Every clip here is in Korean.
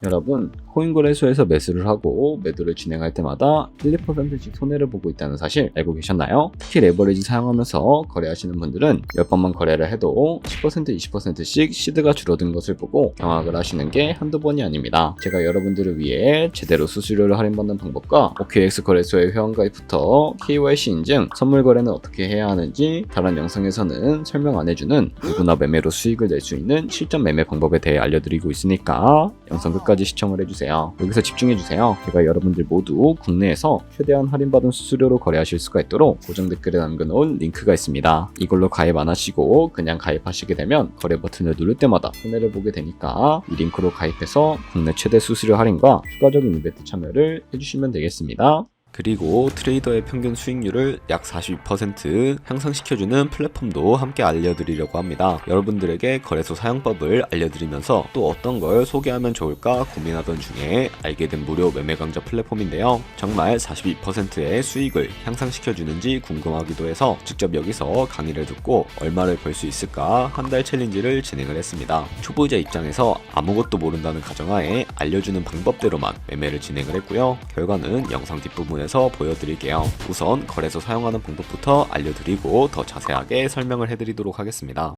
여러분, 코인 거래소에서 매수를 하고 매도를 진행할 때마다 1, 2%씩 손해를 보고 있다는 사실 알고 계셨나요? 특히 레버리지 사용하면서 거래하시는 분들은 10번만 거래를 해도 10%, 20%씩 시드가 줄어든 것을 보고 경악을 하시는 게 한두 번이 아닙니다. 제가 여러분들을 위해 제대로 수수료를 할인받는 방법과 OKX 거래소의 회원가입부터 KYC 인증, 선물 거래는 어떻게 해야 하는지 다른 영상에서는 설명 안 해주는 누구나 매매로 수익을 낼 수 있는 실전 매매 방법에 대해 알려드리고 있으니까 영상 끝까지 시청을 해주세요. 여기서 집중해주세요. 제가 여러분들 모두 국내에서 최대한 할인받은 수수료로 거래하실 수가 있도록 고정 댓글에 남겨놓은 링크가 있습니다. 이걸로 가입 안 하시고 그냥 가입하시게 되면 거래 버튼을 누를 때마다 손해를 보게 되니까 이 링크로 가입해서 국내 최대 수수료 할인과 추가적인 이벤트 참여를 해주시면 되겠습니다. 그리고 트레이더의 평균 수익률을 약 42% 향상시켜주는 플랫폼도 함께 알려드리려고 합니다. 여러분들에게 거래소 사용법을 알려드리면서 또 어떤 걸 소개하면 좋을까 고민하던 중에 알게 된 무료 매매 강좌 플랫폼인데요. 정말 42%의 수익을 향상시켜주는지 궁금하기도 해서 직접 여기서 강의를 듣고 얼마를 벌 수 있을까 한 달 챌린지를 진행을 했습니다. 초보자 입장에서 아무것도 모른다는 가정하에 알려주는 방법대로만 매매를 진행을 했고요. 결과는 영상 뒷부분에 보여드릴게요. 우선 거래소 사용하는 방법부터 알려드리고 더 자세하게 설명을 해드리도록 하겠습니다.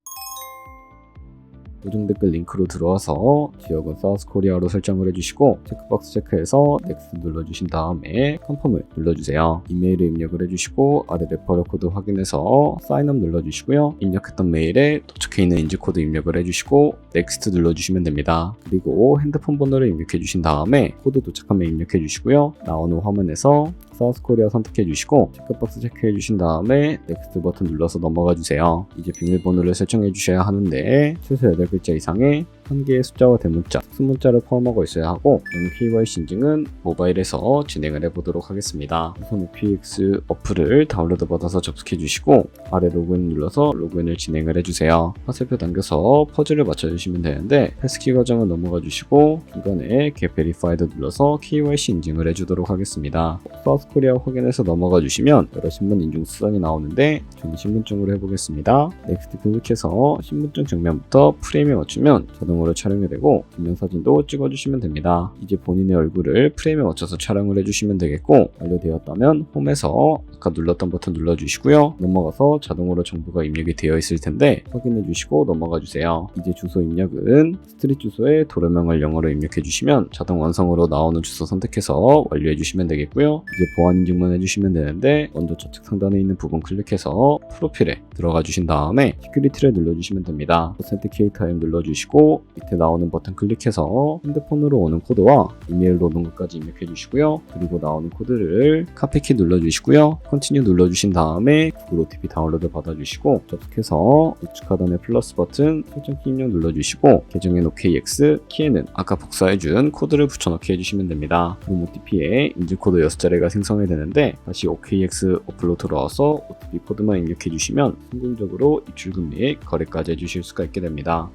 고정 댓글 링크로 들어와서 지역은 사우스코리아로 설정을 해주시고 체크박스 체크해서 넥스트 눌러주신 다음에 컨펌을 눌러주세요. 이메일을 입력을 해주시고 아래 레퍼럴 코드 확인해서 사인업 눌러주시고요. 입력했던 메일에 도착해 있는 인증 코드 입력을 해주시고 넥스트 눌러주시면 됩니다. 그리고 핸드폰 번호를 입력해주신 다음에 코드 도착하면 입력해주시고요. 나오는 화면에서 사우스코리아 선택해주시고 체크박스 체크해주신 다음에 넥스트 버튼 눌러서 넘어가주세요. 이제 비밀번호를 설정해주셔야 하는데 최소 8글자 이상의 한 개의 숫자와 대문자, 수문자를 포함하고 있어야 하고 KYC 인증은 모바일에서 진행을 해보도록 하겠습니다. 우선 OKX 어플을 다운로드 받아서 접속해주시고 아래 로그인 눌러서 로그인을 진행을 해주세요. 화살표 당겨서 퍼즐을 맞춰주시면 되는데 패스키 과정을 넘어가 주시고 중간에 Get Verified 눌러서 KYC 인증을 해주도록 하겠습니다. 사우스코리아 확인해서 넘어가 주시면 여러 신분 인증 수단이 나오는데 저는 신분증으로 해보겠습니다. 넥스트 클릭해서 신분증 정면부터 프레임에 맞추면 자동으로 촬영이 되고 뒷면 사진도 찍어주시면 됩니다. 이제 본인의 얼굴을 프레임에 맞춰서 촬영을 해주시면 되겠고 완료되었다면 홈에서 아까 눌렀던 버튼 눌러주시고요. 넘어가서 자동으로 정보가 입력이 되어 있을 텐데 확인해주시고 넘어가주세요. 이제 주소 입력은 스트릿 주소에 도로명을 영어로 입력해주시면 자동 완성으로 나오는 주소 선택해서 완료해주시면 되겠고요. 이제 보안 인증만 해주시면 되는데 먼저 좌측 상단에 있는 부분 클릭해서 프로필에 들어가 주신 다음에 시큐리티를 눌러주시면 됩니다. Authenticate 타임 눌러주시고 밑에 나오는 버튼 클릭해서 핸드폰으로 오는 코드와 이메일로 오는 것까지 입력해 주시고요. 그리고 나오는 코드를 카피키 눌러주시고요. 컨티뉴 눌러주신 다음에 구글 OTP 다운로드 받아주시고 접속해서 우측 하단의 플러스 버튼 설정키 입력 눌러주시고 계정엔 OKX, 키에는 아까 복사해준 코드를 붙여넣기 해주시면 됩니다. 그럼 OTP에 인증코드 6자리가 생성이 되는데 다시 OKX 어플로 들어와서 OTP 코드만 입력해 주시면 성공적으로 입출금 및 거래까지 해주실 수가 있게 됩니다.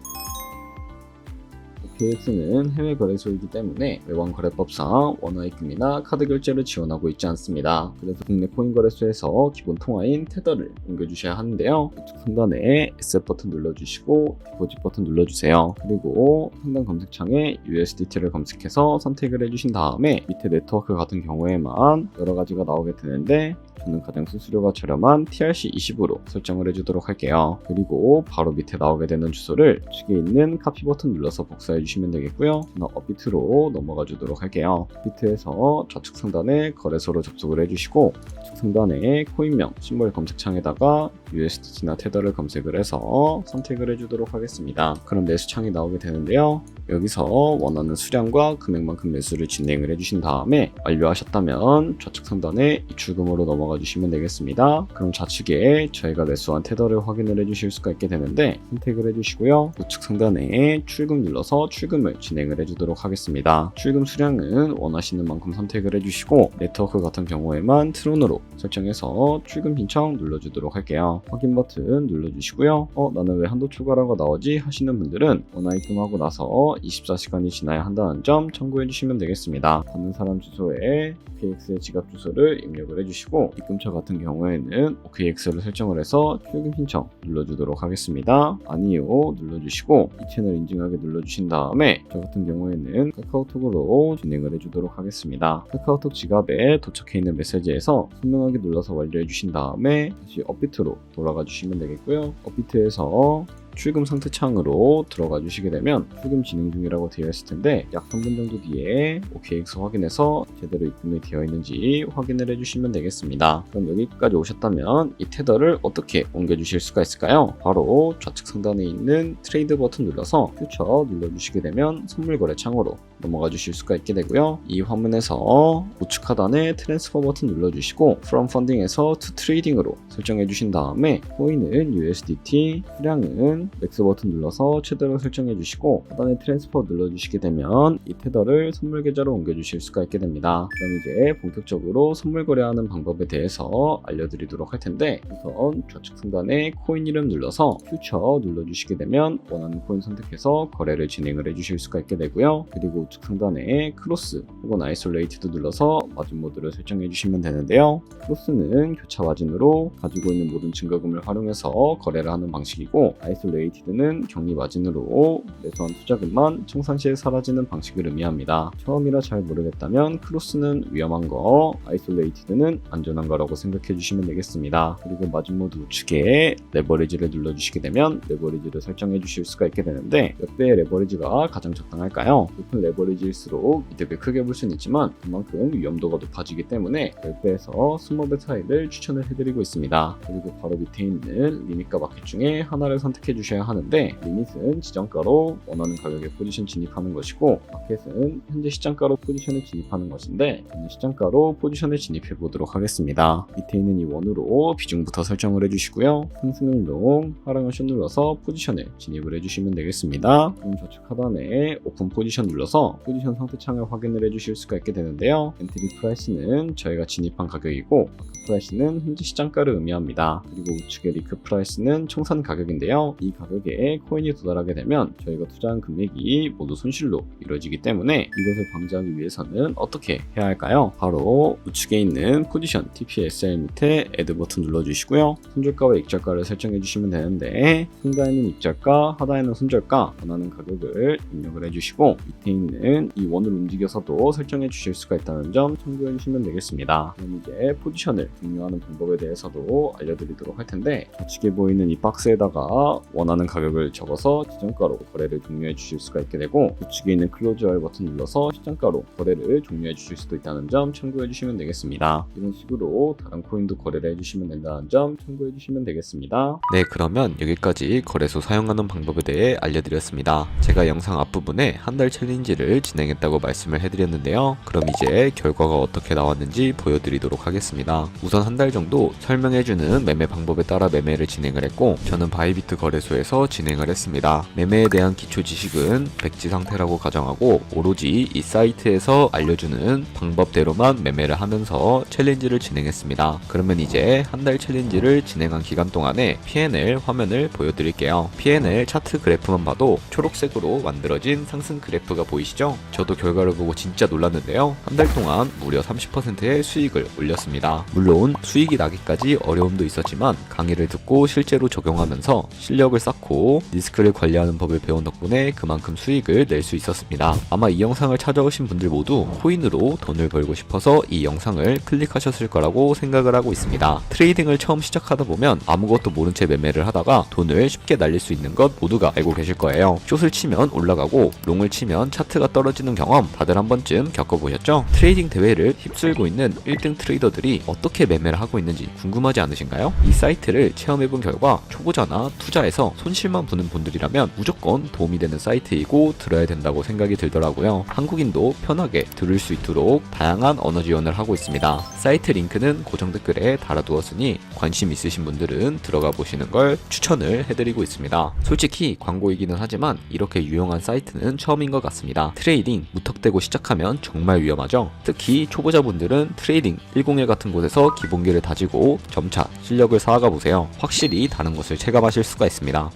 OKX는 해외 거래소이기 때문에 외환 거래법상 원화입금이나 카드 결제를 지원하고 있지 않습니다. 그래서 국내 코인 거래소에서 기본 통화인 테더를 옮겨주셔야 하는데요. 우측 상단에 Asset 버튼 눌러주시고 디포짓 버튼 눌러주세요. 그리고 상단 검색창에 USDT를 검색해서 선택을 해주신 다음에 밑에 네트워크 같은 경우에만 여러 가지가 나오게 되는데 저는 가장 수수료가 저렴한 TRC20으로 설정을 해주도록 할게요. 그리고 바로 밑에 나오게 되는 주소를 우측에 있는 카피 버튼 눌러서 복사해 주시면 되겠고요. 저는 업비트로 넘어가 주도록 할게요. 업비트에서 좌측 상단에 거래소로 접속을 해주시고 우측 상단에 코인명 심볼 검색창에다가 USDT나 테더를 검색을 해서 선택을 해주도록 하겠습니다. 그럼 매수창이 나오게 되는데요. 여기서 원하는 수량과 금액만큼 매수를 진행을 해주신 다음에 완료하셨다면 좌측 상단에 입출금으로 넘어가 주시면 되겠습니다. 그럼 좌측에 저희가 매수한 테더를 확인을 해주실 수가 있게 되는데 선택을 해주시고요. 우측 상단에 출금 눌러서 출금을 진행을 해주도록 하겠습니다. 출금 수량은 원하시는 만큼 선택을 해주시고 네트워크 같은 경우에만 트론으로 설정해서 출금 신청 눌러주도록 할게요. 되겠네요. 확인 버튼 눌러주시고요. 나는 왜 한도 추가라고 나오지 하시는 분들은 원아이템 하고 나서 24시간이 지나야 한다는 점 참고해 주시면 되겠습니다. 받는 사람 주소에 OKX의 지갑 주소를 입력을 해주시고, 입금처 같은 경우에는 OKX를 설정을 해서 출금 신청 눌러주도록 하겠습니다. 아니요 눌러주시고 이 채널 인증하게 눌러주신 다음에 저 같은 경우에는 카카오톡으로 진행을 해주도록 하겠습니다. 카카오톡 지갑에 도착해 있는 메시지에서 선명하게 눌러서 완료해 주신 다음에 다시 업비트로 돌아가 주시면 되겠고요. 업비트에서 출금 상태 창으로 들어가 주시게 되면 출금 진행 중이라고 되어 있을 텐데, 약 3분 정도 뒤에 OKX 확인해서 제대로 입금이 되어 있는지 확인을 해주시면 되겠습니다. 그럼 여기까지 오셨다면 이 테더를 어떻게 옮겨 주실 수가 있을까요? 바로 좌측 상단에 있는 트레이드 버튼 눌러서 퓨처 눌러주시게 되면 선물 거래 창으로 넘어가 주실 수가 있게 되고요. 이 화면에서 우측 하단에 트랜스퍼 버튼 눌러주시고 From Funding에서 To Trading으로 설정해 주신 다음에 코인은 USDT, 수량은 맥스 버튼 눌러서 최대로 설정해 주시고 하단에 트랜스퍼 눌러주시게 되면 이 테더를 선물 계좌로 옮겨 주실 수가 있게 됩니다. 그럼 이제 본격적으로 선물 거래하는 방법에 대해서 알려드리도록 할 텐데, 우선 좌측 상단에 코인 이름 눌러서 퓨처 눌러주시게 되면 원하는 코인 선택해서 거래를 진행을 해주실 수가 있게 되고요. 그리고 우측 상단에 크로스 혹은 아이솔레이티드 눌러서 마진 모드를 설정해 주시면 되는데요. 크로스는 교차 마진으로 가지고 있는 모든 증거금을 활용해서 거래를 하는 방식이고, 아이솔레이티드는 격리 마진으로 매수한 투자금만 청산 시에 사라지는 방식을 의미합니다. 처음이라 잘 모르겠다면 크로스는 위험한 거, 아이솔레이티드는 안전한 거라고 생각해 주시면 되겠습니다. 그리고 마진 모드 우측에 레버리지를 눌러주시게 되면 레버리지를 설정해 주실 수가 있게 되는데, 몇 배의 레버리지가 가장 적당할까요? 높은 레버리지일수록 이득을 크게 볼 수는 있지만 그만큼 위험도가 높아지기 때문에 10배에서 20배 사이를 추천을 해드리고 있습니다. 그리고 바로 밑에 있는 리밋과 마켓 중에 하나를 선택해 주셔야 하는데, 리밋은 지정가로 원하는 가격에 포지션 진입하는 것이고, 마켓은 현재 시장가로 포지션을 진입하는 것인데, 저는 시장가로 포지션을 진입해 보도록 하겠습니다. 밑에 있는 이 원으로 비중부터 설정을 해주시고요. 상승을 롱, 하락을 숏 눌러서 포지션을 진입을 해주시면 되겠습니다. 그럼 좌측 하단에 오픈 포지션 눌러서 포지션 상태 창을 확인을 해주실 수가 있게 되는데요. 엔트리 프라이스는 저희가 진입한 가격이고, 마크 프라이스는 현재 시장가를 의미합니다. 그리고 우측의 리크 프라이스는 청산 가격인데요. 이 가격에 코인이 도달하게 되면 저희가 투자한 금액이 모두 손실로 이루어지기 때문에 이것을 방지하기 위해서는 어떻게 해야 할까요? 바로 우측에 있는 포지션 TPSL 밑에 애드 버튼 눌러주시고요. 손절가와 익절가를 설정해 주시면 되는데, 상단에는 익절가, 하단에는 손절가, 원하는 가격을 입력을 해주시고 밑에 있는 이 원을 움직여서도 설정해 주실 수가 있다는 점 참고해 주시면 되겠습니다. 그럼 이제 포지션을 종료하는 방법에 대해서도 알려드리도록 할 텐데, 좌측에 보이는 이 박스에다가 원하는 가격을 적어서 지정가로 거래를 종료해 주실 수가 있게 되고, 우측에 있는 클로즈 알 버튼 눌러서 시장가로 거래를 종료해 주실 수도 있다는 점 참고해 주시면 되겠습니다. 이런 식으로 다른 코인도 거래를 해주시면 된다는 점 참고해 주시면 되겠습니다. 네, 그러면 여기까지 거래소 사용하는 방법에 대해 알려드렸습니다. 제가 영상 앞부분에 한 달 챌린지를 진행했다고 말씀을 해드렸는데요. 그럼 이제 결과가 어떻게 나왔는지 보여드리도록 하겠습니다. 우선 한 달 정도 설명해주는 매매 방법에 따라 매매를 진행을 했고, 저는 바이비트 거래소에서 진행을 했습니다. 매매에 대한 기초 지식은 백지 상태라고 가정하고 오로지 이 사이트에서 알려주는 방법대로만 매매를 하면서 챌린지를 진행했습니다. 그러면 이제 한 달 챌린지를 진행한 기간 동안에 P&L 화면을 보여드릴게요. P&L 차트 그래프만 봐도 초록색으로 만들어진 상승 그래프가 보이시죠? 저도 결과를 보고 진짜 놀랐는데요. 한 달 동안 무려 30%의 수익을 올렸습니다. 물론 수익이 나기까지 어려움도 있었지만 강의를 듣고 실제로 적용하면서 실력을 쌓고 리스크를 관리하는 법을 배운 덕분에 그만큼 수익을 낼 수 있었습니다. 아마 이 영상을 찾아오신 분들 모두 코인으로 돈을 벌고 싶어서 이 영상을 클릭하셨을 거라고 생각을 하고 있습니다. 트레이딩을 처음 시작하다 보면 아무것도 모른 채 매매를 하다가 돈을 쉽게 날릴 수 있는 것 모두가 알고 계실 거예요. 숏을 치면 올라가고 롱을 치면 차트가 떨어지는 경험 다들 한 번쯤 겪어보셨죠? 트레이딩 대회를 휩쓸고 있는 1등 트레이더들이 어떻게 매매를 하고 있는지 궁금하지 않으신가요? 이 사이트를 체험해본 결과 초보자나 투자에서 손실만 보는 분들이라면 무조건 도움이 되는 사이트이고 들어야 된다고 생각이 들더라고요. 한국인도 편하게 들을 수 있도록 다양한 언어 지원을 하고 있습니다. 사이트 링크는 고정 댓글에 달아두었으니 관심 있으신 분들은 들어가 보시는 걸 추천을 해드리고 있습니다. 솔직히 광고이기는 하지만 이렇게 유용한 사이트는 처음인 것 같습니다. 트레이딩 무턱대고 시작하면 정말 위험하죠. 특히 초보자분들은 트레이딩 101 같은 곳에서 기본기를 다지고 점차 실력을 쌓아가 보세요. 확실히 다른 것을 체감하실 수가 있습니다.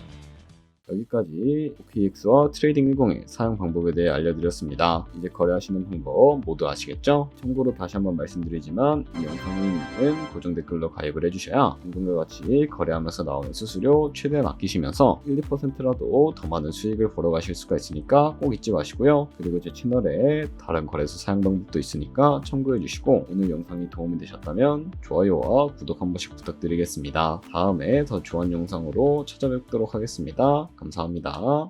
여기까지 OKX와 트레이딩 101 사용 방법에 대해 알려드렸습니다. 이제 거래하시는 방법 모두 아시겠죠? 참고로 다시 한번 말씀드리지만 이 영상의 있는 고정 댓글로 가입을 해주셔야 방금과 같이 거래하면서 나오는 수수료 최대한 아끼시면서 1, 2%라도 더 많은 수익을 벌어가실 수가 있으니까 꼭 잊지 마시고요. 그리고 제 채널에 다른 거래소 사용 방법도 있으니까 참고해주시고 오늘 영상이 도움이 되셨다면 좋아요와 구독 한 번씩 부탁드리겠습니다. 다음에 더 좋은 영상으로 찾아뵙도록 하겠습니다. 감사합니다.